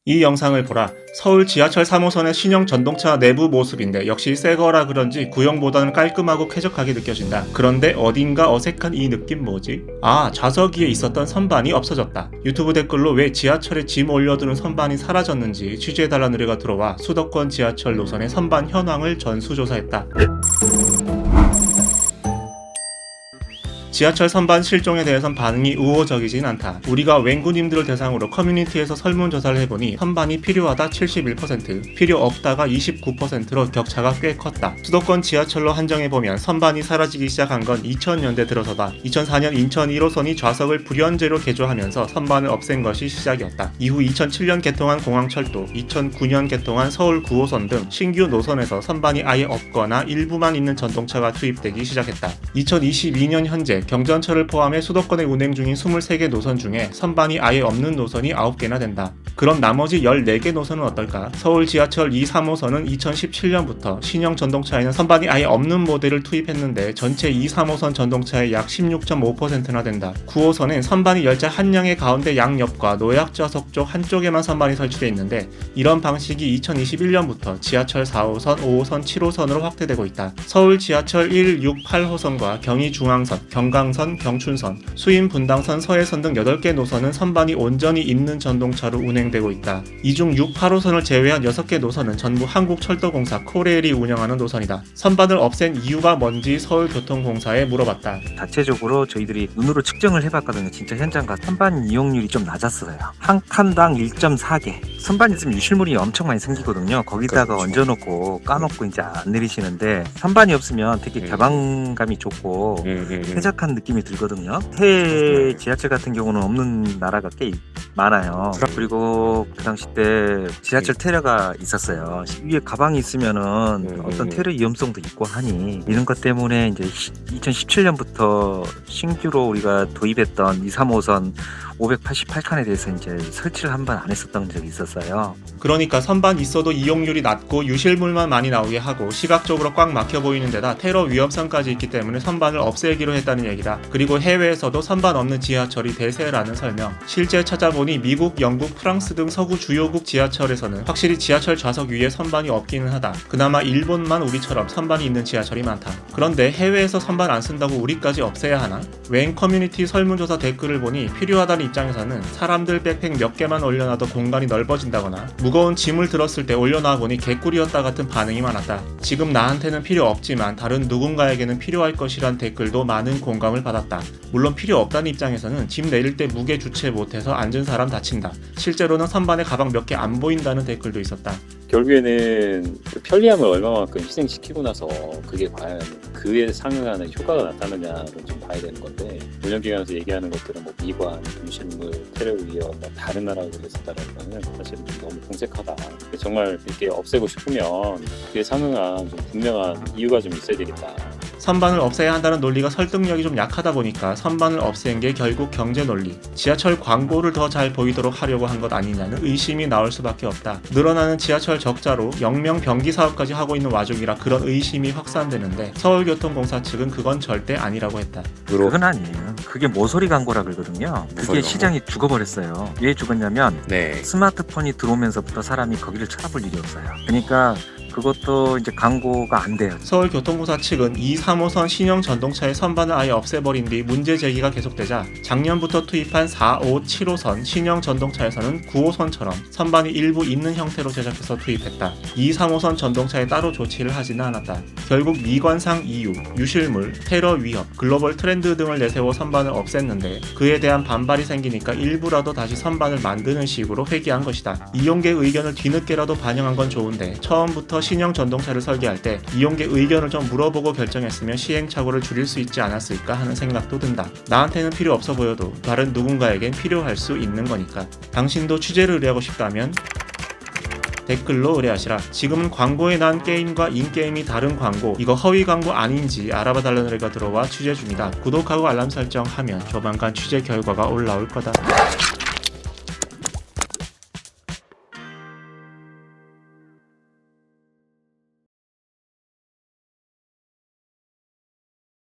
이 영상을 보라. 서울 지하철 3호선의 신형 전동차 내부 모습인데 역시 새거라 그런지 구형보다는 깔끔하고 쾌적하게 느껴진다. 그런데 어딘가 어색한 이 느낌 뭐지? 아, 좌석 위에 있었던 선반이 없어졌다. 유튜브 댓글로 왜 지하철에 짐 올려두는 선반이 사라졌는지 취재해달라는 의뢰가 들어와 수도권 지하철 노선의 선반 현황을 전수조사했다. 지하철 선반 실종에 대해선 반응이 우호적이진 않다. 우리가 맹구님들을 대상으로 커뮤니티에서 설문조사를 해보니 선반이 필요하다 71%, 필요 없다가 29%로 격차가 꽤 컸다. 수도권 지하철로 한정해보면 선반이 사라지기 시작한 건 2000년대 들어서다. 2004년 인천 1호선이 좌석을 불연제로 개조하면서 선반을 없앤 것이 시작이었다. 이후 2007년 개통한 공항철도, 2009년 개통한 서울 9호선 등 신규 노선에서 선반이 아예 없거나 일부만 있는 전동차가 투입되기 시작했다. 2022년 현재 경전철을 포함해 수도권에 운행 중인 23개 노선 중에 선반이 아예 없는 노선이 9개나 된다. 그럼 나머지 14개 노선은 어떨까? 서울 지하철 2, 3호선은 2017년부터 신형 전동차에는 선반이 아예 없는 모델을 투입했는데 전체 2, 3호선 전동차의 약 16.5%나 된다. 9호선은 선반이 열차 한 량의 가운데 양옆과 노약좌석 쪽 한쪽에만 선반이 설치되어 있는데 이런 방식이 2021년부터 지하철 4호선, 5호선, 7호선으로 확대되고 있다. 서울 지하철 1, 6, 8호선과 경의중앙선, 경강선, 경춘선, 수인분당선, 서해선 등 8개 노선은 선반이 온전히 있는 전동차로 운행되고 있다. 이 중 6, 8호선을 제외한 6개 노선은 전부 한국철도공사 코레일이 운영하는 노선이다. 선반을 없앤 이유가 뭔지 서울교통공사에 물어봤다. 자체적으로 저희들이 눈으로 측정을 해봤거든요. 진짜 현장과 선반 이용률이 좀 낮았어요. 한 칸당 1.4개. 선반 있으면 유실물이 엄청 많이 생기거든요. 거기다가 그렇죠. 얹어놓고 까놓고 이제 안 내리시는데 선반이 없으면 되게 개방감이 좋고 쾌적한 느낌이 들거든요. 해외 지하철 같은 경우는 없는 나라가 꽤 많아요. 그리고 그 당시 때 지하철 테러가 있었어요. 위에 가방이 있으면은 어떤 테러 위험성도 있고 하니 이런 것 때문에 이제 2017년부터 신규로 우리가 도입했던 2, 3호선 588칸에 대해서 이제 설치를 한 번 안 했었던 적이 있었어요. 그러니까 선반 있어도 이용률이 낮고 유실물만 많이 나오게 하고 시각적으로 꽉 막혀 보이는 데다 테러 위험성까지 있기 때문에 선반을 없애기로 했다는 얘기다. 그리고 해외에서도 선반 없는 지하철이 대세라는 설명. 실제 찾아보니 미국, 영국, 프랑스 등 서구 주요국 지하철에서는 확실히 지하철 좌석 위에 선반이 없기는 하다. 그나마 일본만 우리처럼 선반이 있는 지하철이 많다. 그런데 해외에서 선반 안 쓴다고 우리까지 없애야 하나? 웬 커뮤니티 설문조사 댓글을 보니 필요하다는 입장에서는 사람들 백팩 몇 개만 올려놔도 공간이 넓어진다거나 무거운 짐을 들었을 때 올려놔 보니 개꿀이었다 같은 반응이 많았다. 지금 나한테는 필요 없지만 다른 누군가에게는 필요할 것이란 댓글도 많은 공감을 받았다. 물론 필요 없다는 입장에서는 짐 내릴 때 무게 주체 못해서 앉은 사람 다친다. 실제로는 선반에 가방 몇 개 안 보인다는 댓글도 있었다. 결국에는 그 편리함을 얼마만큼 희생시키고 나서 그게 과연 그에 상응하는 효과가 나타나냐를 좀 봐야 되는 건데 운영기관에서 얘기하는 것들은 뭐 미관, 분실물, 테러 위협, 다른 나라로 했었다는 거는 사실은 좀 너무 공색하다. 정말 이렇게 없애고 싶으면 그에 상응한 좀 분명한 이유가 좀 있어야 되겠다. 선반을 없애야 한다는 논리가 설득력이 좀 약하다 보니까 선반을 없앤 게 결국 경제 논리, 지하철 광고를 더 잘 보이도록 하려고 한 것 아니냐는 의심이 나올 수밖에 없다. 늘어나는 지하철 적자로 영명 변기 사업까지 하고 있는 와중이라 그런 의심이 확산되는데 서울교통공사 측은 그건 절대 아니라고 했다. 그건 아니에요. 그게 모서리 광고라 그러거든요. 그게 시장이 죽어버렸어요. 왜 죽었냐면 스마트폰이 들어오면서부터 사람이 거기를 쳐다볼 일이 없어요. 그러니까 그것도 이제 광고가 안 돼요. 서울교통공사 측은 2, 3호선 신형 전동차의 선반을 아예 없애버린 뒤 문제 제기가 계속되자 작년부터 투입한 4, 5, 7호선 신형 전동차에서는 9호선처럼 선반이 일부 있는 형태로 제작해서 투입했다. 2, 3호선 전동차에 따로 조치를 하지는 않았다. 결국 미관상 이유, 유실물, 테러 위협, 글로벌 트렌드 등을 내세워 선반을 없앴는데 그에 대한 반발이 생기니까 일부라도 다시 선반을 만드는 식으로 회귀한 것이다. 이용계 의견을 뒤늦게라도 반영한 건 좋은데 처음부터 신형 전동차를 설계할 때 이용계 의견을 좀 물어보고 결정했으면 시행착오를 줄일 수 있지 않았을까 하는 생각도 든다. 나한테는 필요 없어 보여도 다른 누군가에겐 필요할 수 있는 거니까. 당신도 취재를 의뢰하고 싶다면 댓글로 의뢰하시라. 지금은 광고에 난 게임과 인게임이 다른 광고, 이거 허위 광고 아닌지 알아봐달라는 의뢰가 들어와 취재 중이다. 구독하고 알람 설정하면 조만간 취재 결과가 올라올 거다.